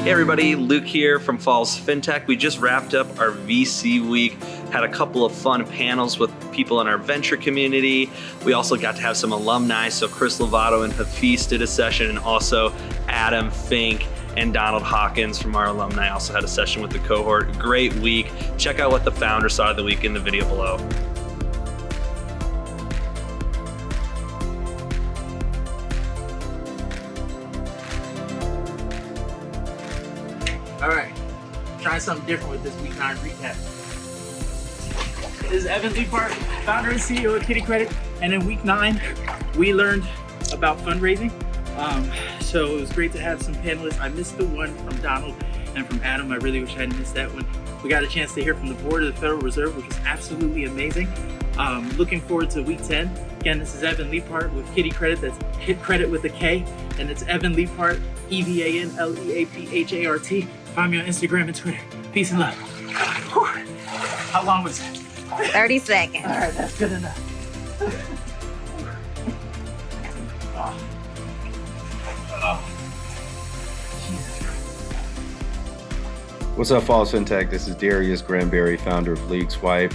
Hey everybody, Luke here from Falls Fintech. We just wrapped up our VC week, had a couple of fun panels with people in our venture community. We also got to have some alumni, so Chris Lovato and Hafiz did a session, and also Adam Fink and Donald Hawkins from our alumni also had a session with the cohort. Great week. Check out what the founders saw of the week in the video below. All right, trying something different with this week 9 recap. This is Evan Leapart, founder and CEO of Kitty Credit, and in week 9, we learned about fundraising. So it was great to have some panelists. I missed the one from Donald and from Adam. I really wish I hadn't missed that one. We got a chance to hear from the board of the Federal Reserve, which was absolutely amazing. Looking forward to week 10. Again, this is Evan Leapart with Kitty Credit. That's Kit Credit with a K, and it's Evan Leapart, EvanLeaphart. Find me on Instagram and Twitter. Peace and love. Whew. How long was that? 30 seconds. All right, that's good enough. What's up, Falls Fintech? This is Darius Granberry, founder of League Swipe.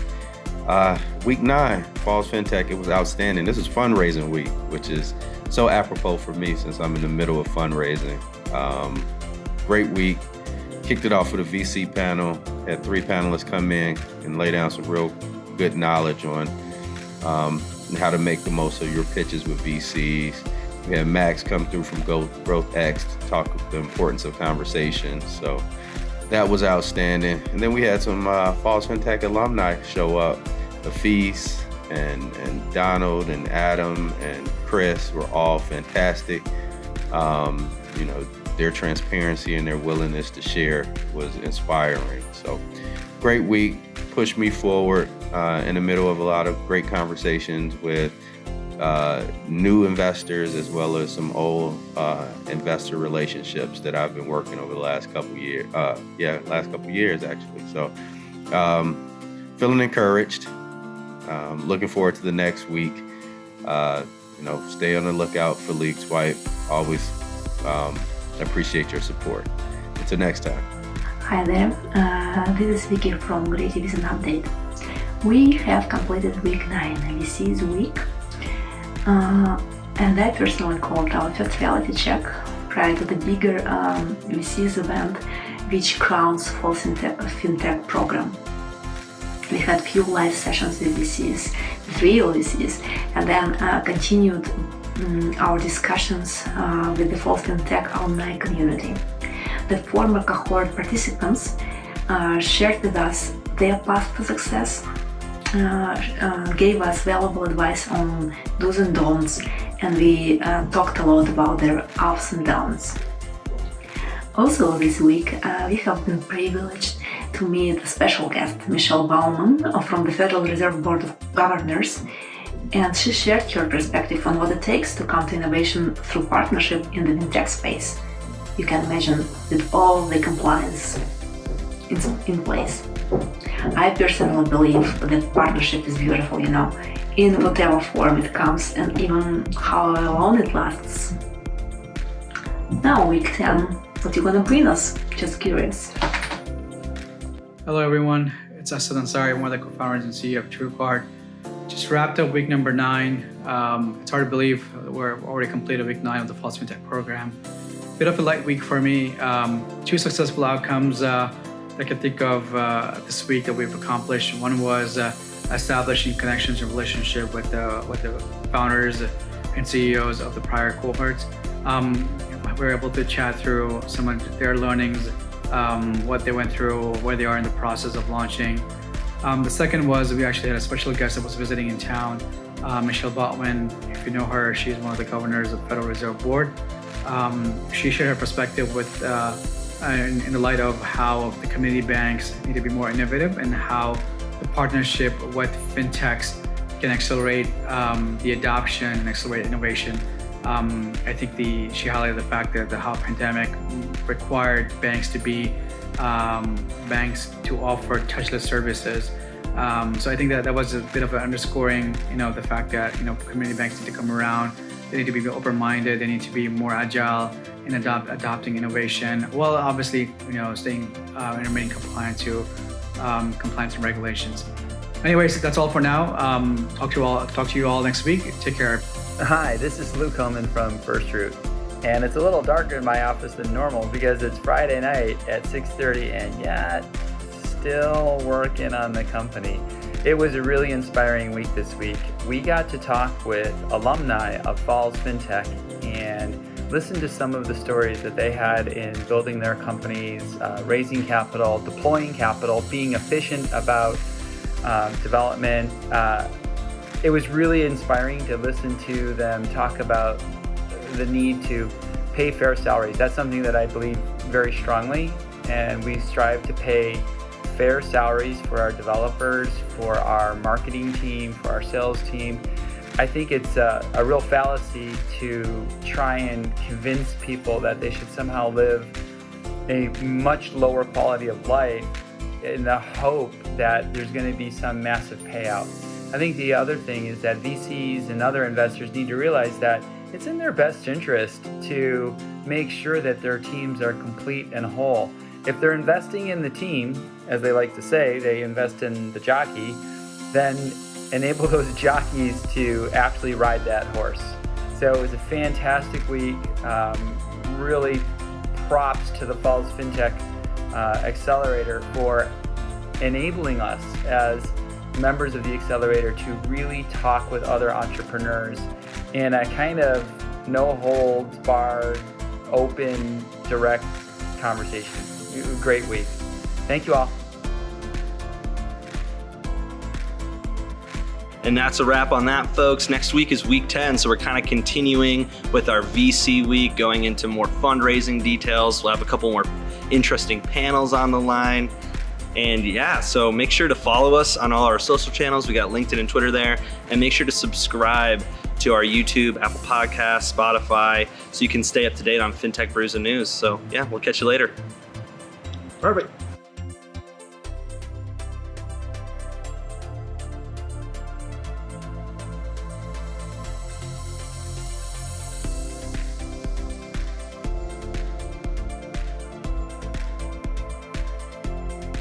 Week 9, Falls Fintech, it was outstanding. This is fundraising week, which is so apropos for me since I'm in the middle of fundraising. Great week. Kicked it off with a VC panel, had 3 panelists come in and lay down some real good knowledge on how to make the most of your pitches with VCs. We had Max come through from Growth X to talk about the importance of conversations. So that was outstanding. And then we had some Falls Fintech alumni show up. Hafiz and Donald and Adam and Chris were all fantastic. Their transparency and their willingness to share was inspiring. So great week, pushed me forward in the middle of a lot of great conversations with new investors as well as some old investor relationships that I've been working over the last couple years. Last couple years actually. So feeling encouraged. Looking forward to the next week. Stay on the lookout for League Swipe. Always appreciate your support. Until next time. Hi there, this is Vicky from Creative with an update. We have completed week 9 VC's week, and I personally called our first reality check prior to the bigger VC's event, which crowns Falls Fintech program. We had few live sessions with VCs, with real VCs, and then continued our discussions with the Falls Fintech alumni community. The former cohort participants shared with us their path to success, gave us valuable advice on do's and don'ts, and we talked a lot about their ups and downs. Also this week, we have been privileged to meet a special guest, Michelle Baumann from the Federal Reserve Board of Governors, and she shared her perspective on what it takes to come to innovation through partnership in the Fintech space. You can imagine with all the compliance in place. I personally believe that partnership is beautiful, in whatever form it comes and even how long it lasts. Now week 10, what you gonna bring us? Just curious. Hello everyone, it's Asad Ansari, one of the co-founders and CEO of Truecard. Just wrapped up week number 9. It's hard to believe we're already completed week 9 of the Falls Fintech program. Bit of a light week for me. 2 successful outcomes I can think of this week that we've accomplished. One was establishing connections and relationship with the founders and CEOs of the prior cohorts. We were able to chat through some of their learnings, what they went through, where they are in the process of launching. The second was we actually had a special guest that was visiting in town, Michelle Baumann. If you know her, she's one of the governors of the Federal Reserve Board. She shared her perspective with in the light of how the community banks need to be more innovative and how the partnership with fintechs can accelerate the adoption and accelerate innovation. I think she highlighted the fact that the health pandemic required banks to offer touchless services. So I think that was a bit of an underscoring, the fact that community banks need to come around They need to be open-minded. They need to be more agile in adopting innovation, while obviously, staying and remaining compliant to compliance and regulations. Anyways, that's all for now. Talk to you all next week. Take care. Hi, this is Luke Homan from First Root, and it's a little darker in my office than normal because it's Friday night at 6:30, and yet still working on the company. It was a really inspiring week this week. We got to talk with alumni of Falls Fintech and listen to some of the stories that they had in building their companies, raising capital, deploying capital, being efficient about development. It was really inspiring to listen to them talk about the need to pay fair salaries. That's something that I believe very strongly, and we strive to pay fair salaries for our developers, for our marketing team, for our sales team. I think it's a real fallacy to try and convince people that they should somehow live a much lower quality of life in the hope that there's going to be some massive payout. I think the other thing is that VCs and other investors need to realize that it's in their best interest to make sure that their teams are complete and whole. If they're investing in the team, as they like to say, they invest in the jockey, then enable those jockeys to actually ride that horse. So it was a fantastic week. Really props to the Falls Fintech Accelerator for enabling us as members of the Accelerator to really talk with other entrepreneurs in a kind of no holds barred, open, direct conversation. Great week. Thank you all. And that's a wrap on that, folks. Next week is week 10, so we're kind of continuing with our VC week, going into more fundraising details. We'll have a couple more interesting panels on the line. And yeah, so make sure to follow us on all our social channels. We got LinkedIn and Twitter there. And make sure to subscribe to our YouTube, Apple Podcasts, Spotify, so you can stay up to date on FinTech Brews and News. So yeah, we'll catch you later. Perfect.